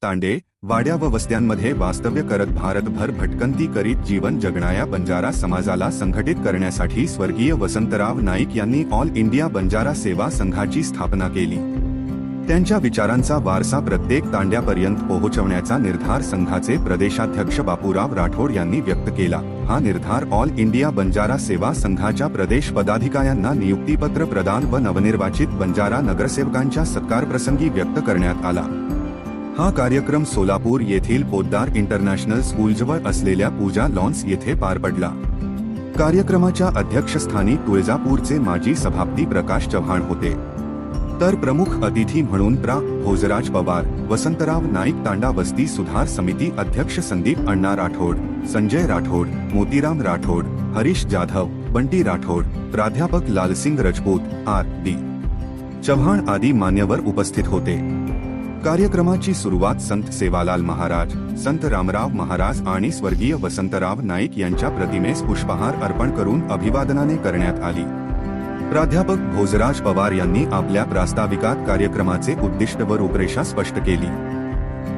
तांडे वाड्या व वस्त्यांमध्ये वास्तव्य करत भारतभर भटकंती करीत जीवन जगणाऱ्या बंजारा समाजाला संघटित करण्यासाठी स्वर्गीय वसंतराव नाईक यांनी ऑल इंडिया बंजारा सेवा संघाची स्थापना केली। त्यांच्या विचारांचा वारसा प्रत्येक तांड्यापर्यंत पोहोचवण्याचा निर्धार संघाचे प्रदेशाध्यक्ष बापूराव राठोड यांनी व्यक्त केला। हा निर्धार ऑल इंडिया बंजारा सेवा संघाच्या प्रदेश पदाधिकाऱ्यांना नियुक्तीपत्र प्रदान व नवनिर्वाचित बंजारा नगरसेवकांच्या सत्कारप्रसंगी व्यक्त करण्यात आला। हा कार्यक्रम सोलापूर येथील पोद्दार इंटरनॅशनल स्कूलजवळ असलेल्या पूजा लॉन्स येथे पार पडला। कार्यक्रमाच्या अध्यक्षस्थानी तुळजापूरचे माजी सभापती प्रकाश चव्हाण होते, तर प्रमुख अतिथी म्हणून प्रा. भोजराज पवार, वसंतराव नाईक तांडा वस्ती सुधार समिती अध्यक्ष संदीप अण्णा राठोड, संजय राठोड, मोतीराम राठोड, हरीश जाधव, बंटी राठोड, प्राध्यापक लालसिंग रजपूत, आर.डी. चव्हाण आदी मान्यवर उपस्थित होते। कार्यक्रमाची सुरुवात संत सेवालाल महाराज, संत रामराव महाराज आणि स्वर्गीय वसंतराव नाईक यांच्या प्रतिमेस पुष्पहार अर्पण करून अभिवादनाने करण्यात आली। प्राध्यापक भोजराज पवार यांनी आपल्या प्रास्ताविकात कार्यक्रमाचे उद्दिष्ट व रूपरेषा स्पष्ट केली।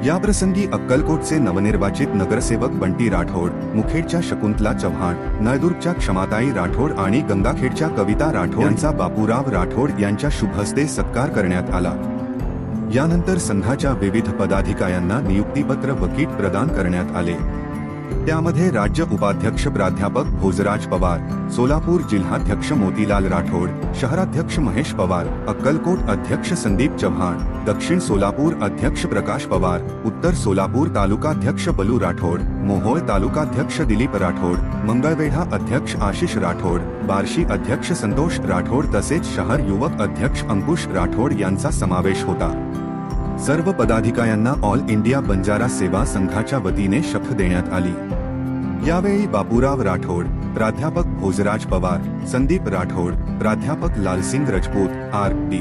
याप्रसंगी अक्कलकोटचे नवनिर्वाचित नगरसेवक बंटी राठोड, मुखेडच्या शकुंतला चव्हाण, नळदुर्गच्या क्षमाताई राठोड आणि गंगाखेडच्या कविता राठोड यांचा बापूराव राठोड यांच्या शुभहस्ते सत्कार करण्यात आला। यानंतर संघाच्या विविध पदाधिकाऱ्यांना नियुक्तीपत्र व किट प्रदान करण्यात आले। त्यामध्ये राज्य उपाध्यक्ष प्राध्यापक भोजराज पवार, सोलापूर जिल्हाध्यक्ष मोतीलाल राठोड, शहराध्यक्ष महेश पवार, अक्कलकोट अध्यक्ष संदीप चव्हाण, दक्षिण सोलापूर अध्यक्ष प्रकाश पवार, उत्तर सोलापूर तालुकाध्यक्ष बलू राठोड, मोहोळ तालुकाध्यक्ष दिलीप राठोड, मंगळवेढा अध्यक्ष आशिष राठोड, बार्शी अध्यक्ष संतोष राठोड तसेच शहर युवक अध्यक्ष अंकुश राठोड यांचा समावेश होता। सर्व पदाधिकाऱ्यांना ऑल इंडिया बंजारा सेवा संघाच्या वतीने शपथ देण्यात आली। यावेळी बापूराव राठोड, प्राध्यापक भोजराज पवार, संदीप राठोड, प्राध्यापक लालसिंग रजपूत, आर.डी.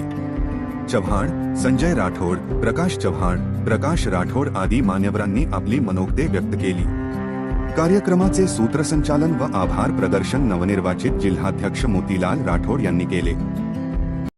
चव्हाण, संजय राठोड, प्रकाश चव्हाण, प्रकाश राठोड आदी मान्यवरांनी आपली मनोगते व्यक्त केली। कार्यक्रमाचे सूत्रसंचालन व आभार प्रदर्शन नवनिर्वाचित जिल्हाध्यक्ष मोतीलाल राठोड यांनी केले।